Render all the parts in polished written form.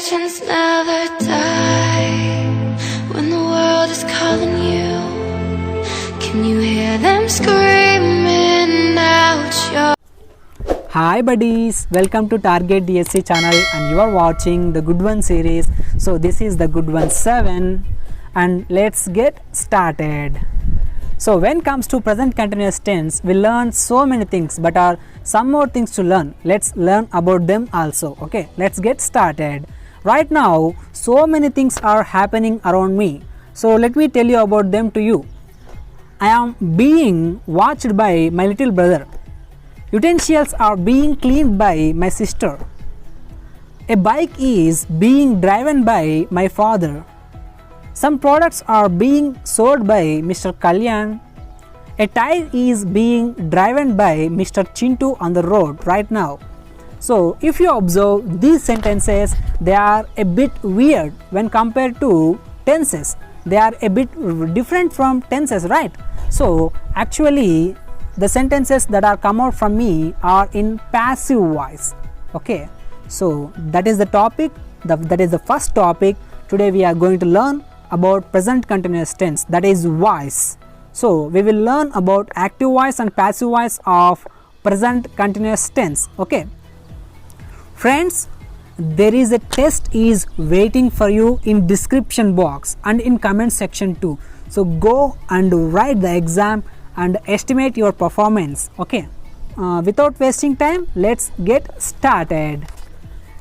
legends never die. When the world is calling you, can you hear them screaming out your... Hi buddies, welcome to Target DSC channel and you are watching the Goodone series. So this is the Goodone 7 and let's get started. So when comes to present continuous tense, we learn so many things but are some more things to learn. Let's learn about them also. Okay, let's get started. Right now so many things are happening around me. So let me tell you about them to you. I am being watched by my little brother. Utensils are being cleaned by my sister. A bike is being driven by my father. Some products are being sold by Mr. Kalyan. A tire is being driven by Mr. Chintu on the road right now. So if you observe these sentences, they are a bit weird when compared to tenses. They are a bit different from tenses, right? So actually the sentences that are come out from me are in passive voice. Okay, so that is the topic, that is the first topic. Today we are going to learn about present continuous tense, that is voice. So we will learn about active voice and passive voice of present continuous tense. Okay friends, there is a test is waiting for you in description box and in comment section too. So go and write the exam and estimate your performance. Okay, without wasting time, let's get started.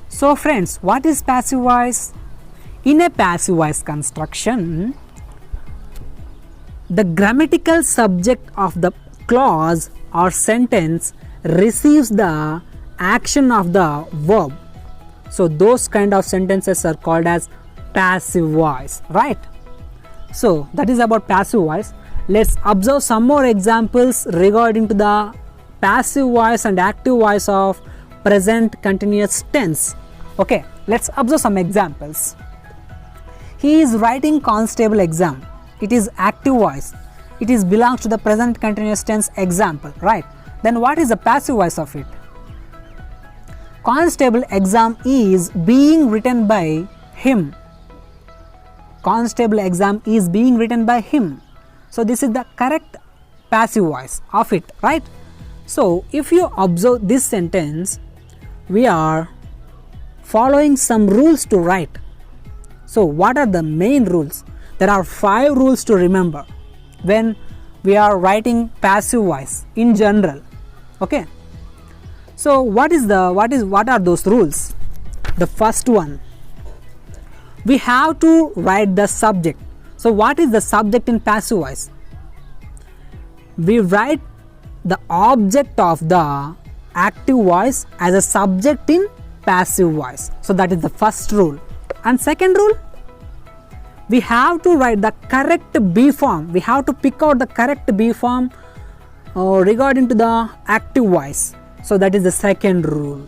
So friends, what is passive voice? In a passive voice construction, the grammatical subject of the clause or sentence receives the action of the verb. So those kind of sentences are called as passive voice, right? So that is about passive voice. Let's observe some more examples regarding to the passive voice and active voice of present continuous tense. Okay, let's observe some examples. He is writing constable exam. It is active voice. It is belongs to the present continuous tense example, right? Then what is the passive voice of it? Constable exam is being written by him. Constable exam is being written by him. So this is the correct passive voice of it, right? So if you observe this sentence, we are following some rules to write. So what are the main rules? There are 5 rules to remember when we are writing passive voice in general. Okay, so what are those rules? The first one, we have to write the subject. So what is the subject in passive voice? We write the object of the active voice as a subject in passive voice. So that is the first rule. And second rule, we have to write the correct B form. We have to pick out the correct B form regarding to the active voice. So that is the second rule.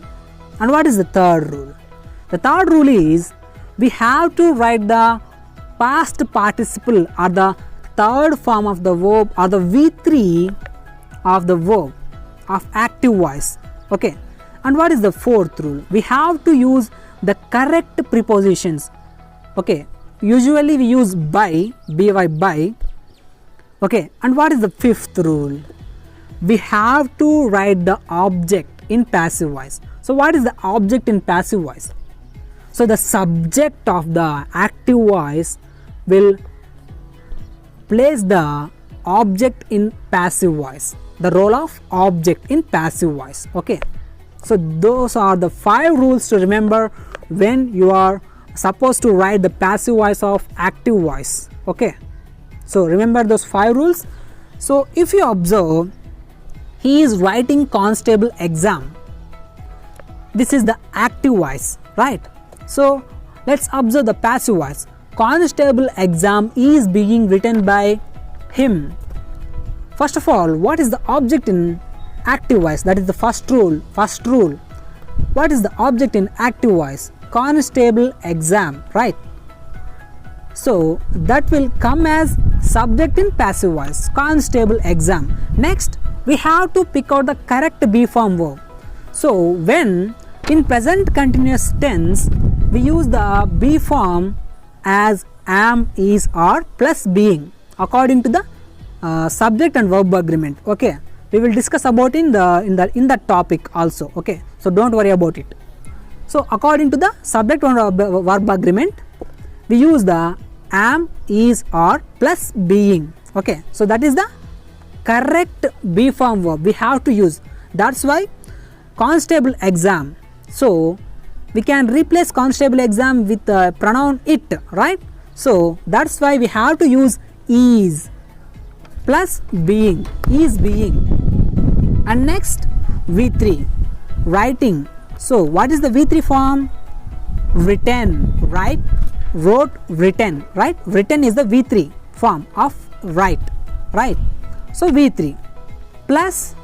And what is the third rule? The third rule is we have to write the past participle or the third form of the verb or the V3 of the verb of active voice. Okay, and what is the fourth rule? We have to use the correct prepositions. Okay, usually we use by, by. Okay, and what is the fifth rule? We have to write the object in passive voice. So what is the object in passive voice? So the subject of the active voice will place the object in passive voice, the role of object in passive voice. Okay, so those are the 5 rules to remember when you are supposed to write the passive voice of active voice. Okay, so remember those 5 rules. So if you observe, he is writing constable exam. This is the active voice, right? So let's observe the passive voice. Constable exam is being written by him. First of all, what is the object in active voice? That is the first rule. What is the object in active voice? Constable exam, right? So that will come as subject in passive voice, constable exam. Next, we have to pick out the correct B form verb. So when in present continuous tense we use the be form as am, is, are plus being according to the subject and verb agreement. Okay, we will discuss about in the topic also. Okay, so don't worry about it. So according to the subject and verb agreement, we use the am, is, are plus being. Okay, so that is the correct be form verb we have to use. That's why constable exam. So we can replace constable exam with pronoun it, right? So that's why we have to use is plus being, is being. And next V3, writing. So what is the V3 form? Written, right? Wrote, written, right? Written is the V3 form of write, right? So V3 plus,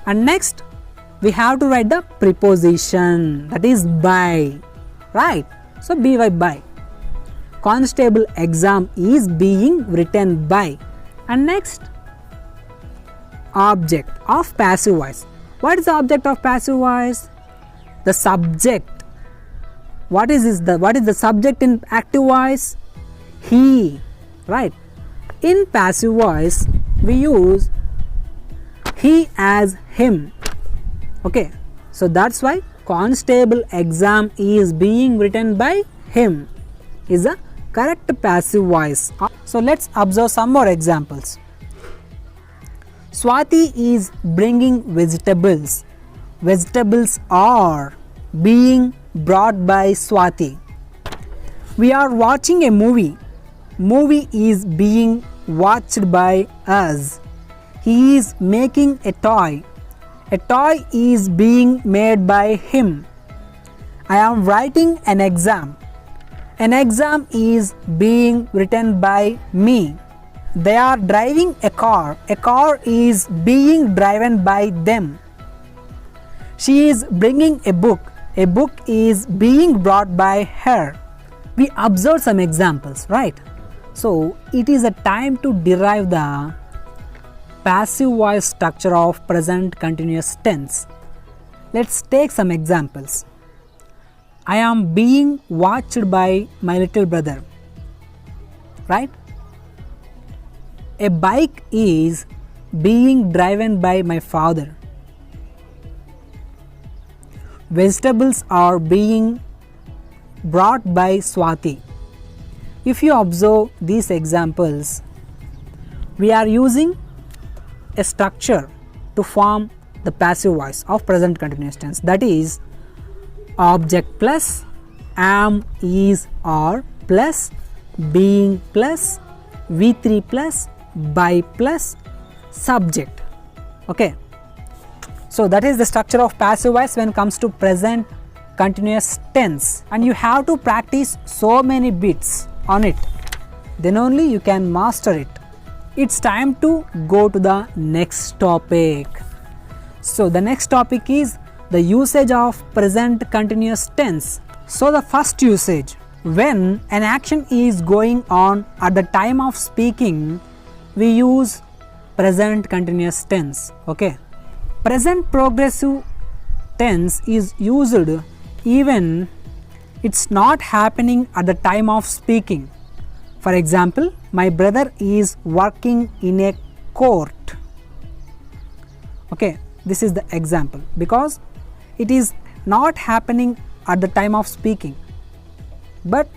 and next we have to write the preposition, that is by, right? So by. Constable exam is being written by. And next, object of passive voice. What is the object of passive voice? The subject. What is the subject in active voice? He, right? In passive voice we use he as him. Okay, so that's why constable exam is being written by him is a correct passive voice. So let's observe some more examples. Swati is bringing vegetables. Vegetables are being brought by Swati. We are watching a movie. Movie is being watched by us. He is making a toy. A toy is being made by him. I am writing an exam. An exam is being written by me. They are driving a car. A car is being driven by them. She is bringing a book. A book is being brought by her. We observe some examples, right? So it is a time to derive the passive voice structure of present continuous tense. Let's take some examples. I am being watched by my little brother, right? A bike is being driven by my father. Vegetables are being brought by Swati. If you observe these examples, we are using a structure to form the passive voice of present continuous tense, that is object plus am, is, are plus being plus V3 plus by plus subject. Okay, so that is the structure of passive voice when it comes to present continuous tense, and you have to practice so many bits on it, then only you can master it. It's time to go to the next topic. So the next topic is the usage of present continuous tense. So the first usage, when an action is going on at the time of speaking, we use present continuous tense. Okay, present progressive tense is used even it's not happening at the time of speaking. For example, my brother is working in a court. Okay, this is the example because it is not happening at the time of speaking, but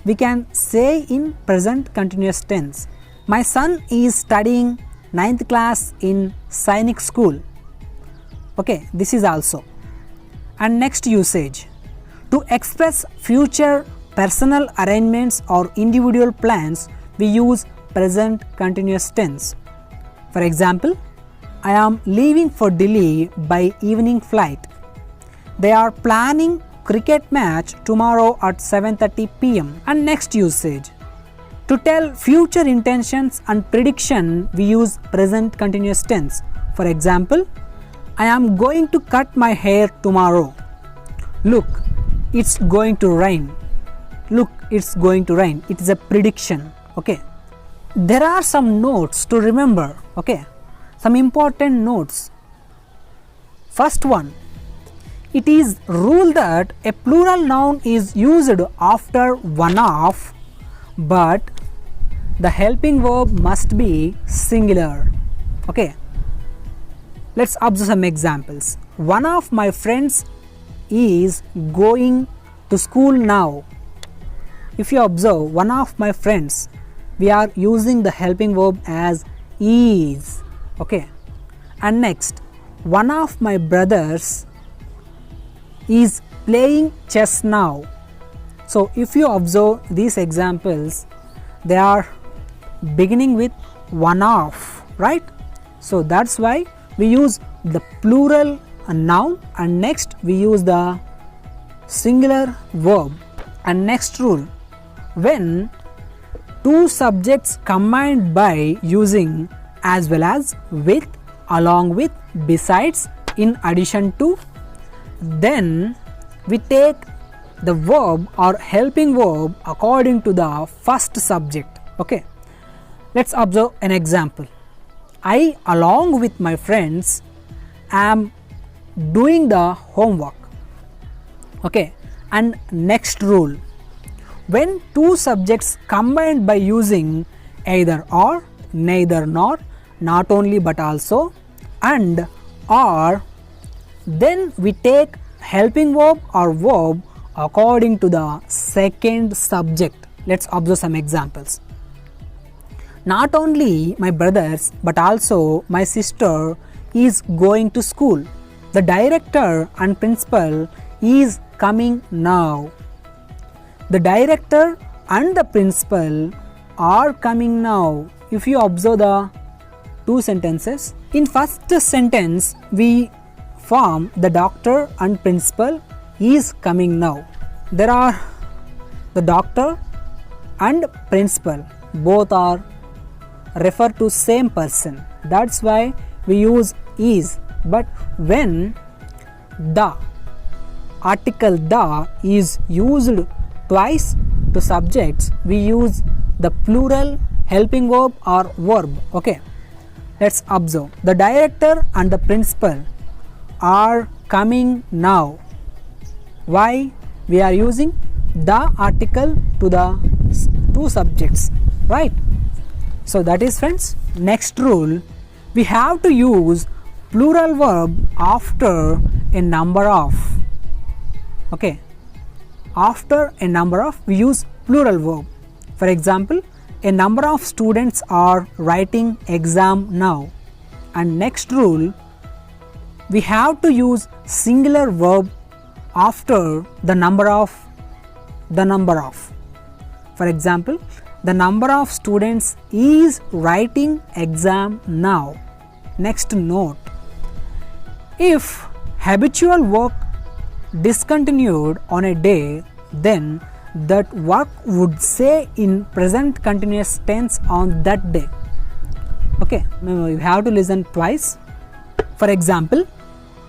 we can say in present continuous tense. My son is studying 9th class in Sainik school. Okay, this is also. And next usage, to express future personal arrangements or individual plans, we use present continuous tense. For example, I am leaving for Delhi by evening flight. They are planning cricket match tomorrow at 7:30 p.m. And next usage, to tell future intentions and prediction, we use present continuous tense. For example, I am going to cut my hair tomorrow. Look, it's going to rain. Look, it's going to rain. It is a prediction. Okay, there are some notes to remember. Okay, some important notes. First one, it is rule that a plural noun is used after one of, but the helping verb must be singular. Okay, let's observe some examples. One of my friends is going to school now. If you observe one of my friends, we are using the helping verb as is. Okay, and next, one of my brothers is playing chess now. So if you observe these examples, they are beginning with one of, right? So that's why we use the plural noun, and next we use the singular verb. And next rule, when two subjects combined by using as well as with, along with, besides, in addition to, then we take the verb or helping verb according to the first subject. Okay, let's observe an example. I, along with my friends, am doing the homework. Okay, and next rule, when two subjects combined by using either or, neither nor, not only but also, and or, then we take helping verb or verb according to the second subject. Let's observe some examples. Not only my brothers but also my sister is going to school. The director and principal is coming now. The director and the principal are coming now. If you observe the two sentences, in first sentence we form the doctor and principal is coming now. There are the doctor and principal, both are refer to same person. That's why we use is. But when the article the is used twice to subjects, we use the plural helping verb or verb. Okay, let's observe. The director and the principal are coming now. Why? We are using the article to the two subjects, right? So that is, friends. Next rule, we have to use plural verb after a number of. Okay, after a number of we use plural verb. For example, a number of students are writing exam now. And next rule, we have to use singular verb after the number of. For example, the number of students is writing exam now. Next note, if habitual work discontinued on a day, then that work would say in present continuous tense on that day. Okay, you have to listen twice. For example,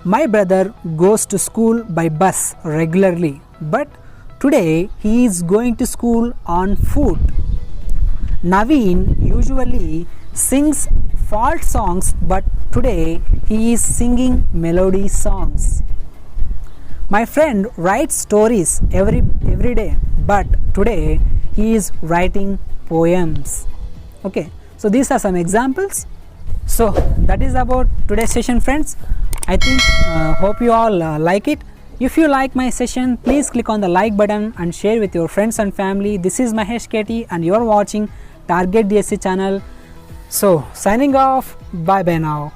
my brother goes to school by bus regularly, but today he is going to school on foot. Naveen usually sings folk songs, but today he is singing melody songs. My friend writes stories every day, but today he is writing poems. Okay, so these are some examples. So that is about today's session, friends. I think hope you all like it. If you like my session, please click on the like button and share with your friends and family. This is Mahesh KT and you are watching Target DSC channel. So signing off, bye bye now.